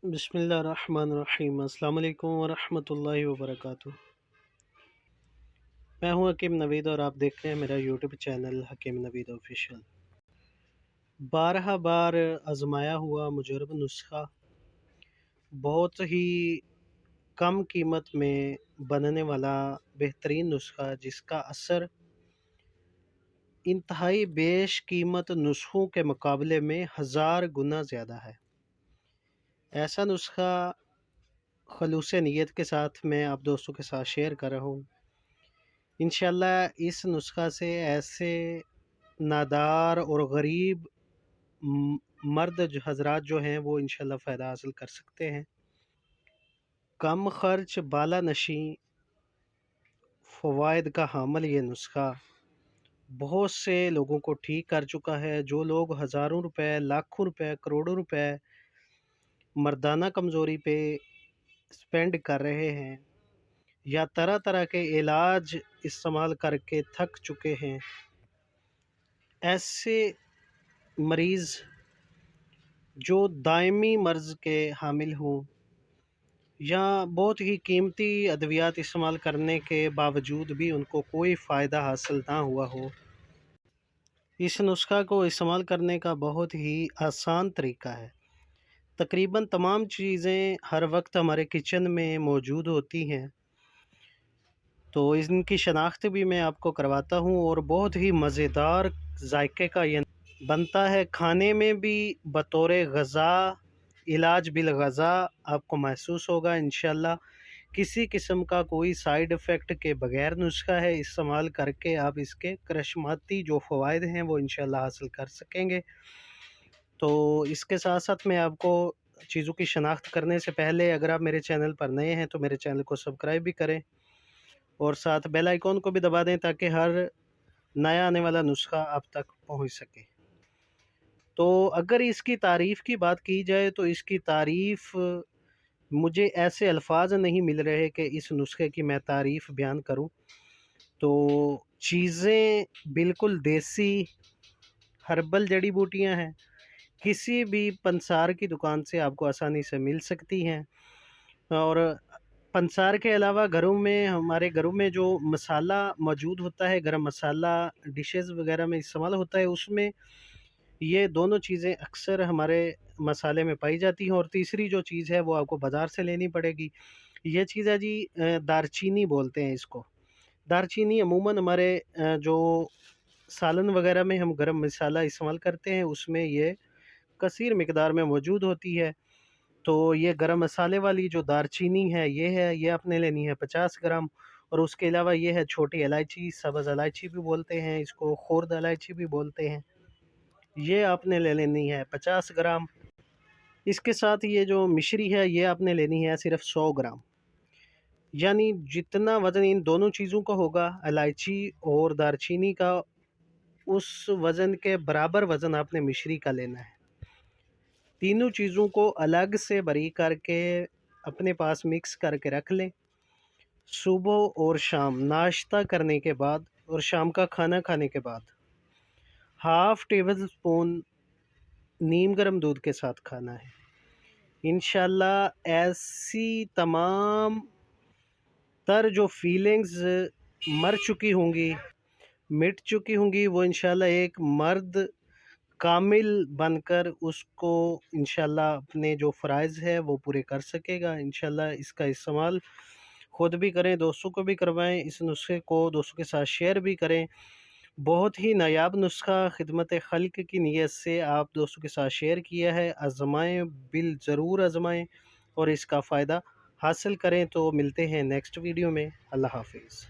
بسم اللہ الرحمن الرحیم۔ السلام علیکم ورحمۃ اللہ وبرکاتہ۔ میں ہوں حکیم نوید اور آپ دیکھ رہے ہیں میرا یوٹیوب چینل حکیم نوید آفیشیل۔ بارہا بار آزمایا ہوا مجرب نسخہ، بہت ہی کم قیمت میں بننے والا بہترین نسخہ، جس کا اثر انتہائی بیش قیمت نسخوں کے مقابلے میں 1000 گنا زیادہ ہے۔ ایسا نسخہ خلوص نیت کے ساتھ میں آپ دوستوں کے ساتھ شیئر کر رہا ہوں۔ انشاءاللہ اس نسخہ سے ایسے نادار اور غریب مرد حضرات جو ہیں وہ انشاءاللہ فائدہ حاصل کر سکتے ہیں۔ کم خرچ بالا نشیں فوائد کا حامل یہ نسخہ بہت سے لوگوں کو ٹھیک کر چکا ہے۔ جو لوگ ہزاروں روپے، لاکھوں روپے، کروڑوں روپے مردانہ کمزوری پہ سپینڈ کر رہے ہیں یا طرح طرح کے علاج استعمال کر کے تھک چکے ہیں، ایسے مریض جو دائمی مرض کے حامل ہوں یا بہت ہی قیمتی ادویات استعمال کرنے کے باوجود بھی ان کو کوئی فائدہ حاصل نہ ہوا ہو، اس نسخہ کو استعمال کرنے کا بہت ہی آسان طریقہ ہے۔ تقریباً تمام چیزیں ہر وقت ہمارے کچن میں موجود ہوتی ہیں، تو ان کی شناخت بھی میں آپ کو کرواتا ہوں، اور بہت ہی مزیدار ذائقے کا یہ بنتا ہے۔ کھانے میں بھی بطور غذا، علاج بالغذا آپ کو محسوس ہوگا انشاءاللہ۔ کسی قسم کا کوئی سائیڈ ایفیکٹ کے بغیر نسخہ ہے، استعمال کر کے آپ اس کے کرشماتی جو فوائد ہیں وہ انشاءاللہ حاصل کر سکیں گے۔ تو اس کے ساتھ ساتھ میں آپ کو چیزوں کی شناخت کرنے سے پہلے، اگر آپ میرے چینل پر نئے ہیں تو میرے چینل کو سبسکرائب بھی کریں اور ساتھ بیل آئیکن کو بھی دبا دیں تاکہ ہر نیا آنے والا نسخہ آپ تک پہنچ سکے۔ تو اگر اس کی تعریف کی بات کی جائے تو اس کی تعریف مجھے ایسے الفاظ نہیں مل رہے کہ اس نسخے کی میں تعریف بیان کروں۔ تو چیزیں بالکل دیسی ہربل جڑی بوٹیاں ہیں، کسی بھی پنسار کی دکان سے آپ کو آسانی سے مل سکتی ہیں، اور پنسار کے علاوہ ہمارے گھروں میں جو مسالہ موجود ہوتا ہے، گرم مسالہ ڈشز وغیرہ میں استعمال ہوتا ہے، اس میں یہ دونوں چیزیں اکثر ہمارے مسالے میں پائی جاتی ہیں۔ اور تیسری جو چیز ہے وہ آپ کو بازار سے لینی پڑے گی، یہ چیز ہے جی دار چینی بولتے ہیں اس کو۔ دار چینی عموماً ہمارے جو سالن وغیرہ میں ہم گرم مسالہ استعمال کرتے ہیں اس میں یہ کثیر مقدار میں موجود ہوتی ہے۔ تو یہ گرم مسالے والی جو دار چینی ہے یہ آپ نے لینی ہے 50 گرام، اور اس کے علاوہ یہ ہے چھوٹی الائچی، سبز الائچی بھی بولتے ہیں اس کو، خرد الائچی بھی بولتے ہیں، یہ آپ نے لے لینی ہے 50 گرام۔ اس کے ساتھ یہ جو مشری ہے یہ آپ نے لینی ہے صرف 100 گرام، یعنی جتنا وزن ان دونوں چیزوں کا ہوگا، الائچی اور دار چینی کا، اس وزن کے برابر وزن آپ نے مشری کا لینا ہے۔ تینوں چیزوں کو الگ سے باریک کر کے اپنے پاس مکس کر کے رکھ لیں۔ صبح اور شام ناشتہ کرنے کے بعد اور شام کا کھانا کھانے کے بعد ½ ٹیبل اسپون نیم گرم دودھ کے ساتھ کھانا ہے۔ انشاءاللہ ایسی تمام تر جو فیلنگز مر چکی ہوں گی، مٹ چکی ہوں گی، وہ انشاءاللہ ایک مرد کامل بن کر اس کو انشاءاللہ اپنے جو فرائض ہے وہ پورے کر سکے گا۔ انشاءاللہ اس کا استعمال خود بھی کریں، دوستوں کو بھی کروائیں، اس نسخے کو دوستوں کے ساتھ شیئر بھی کریں۔ بہت ہی نایاب نسخہ خدمت خلق کی نیت سے آپ دوستوں کے ساتھ شیئر کیا ہے، آزمائیں، ضرور آزمائیں اور اس کا فائدہ حاصل کریں۔ تو ملتے ہیں نیکسٹ ویڈیو میں، اللہ حافظ۔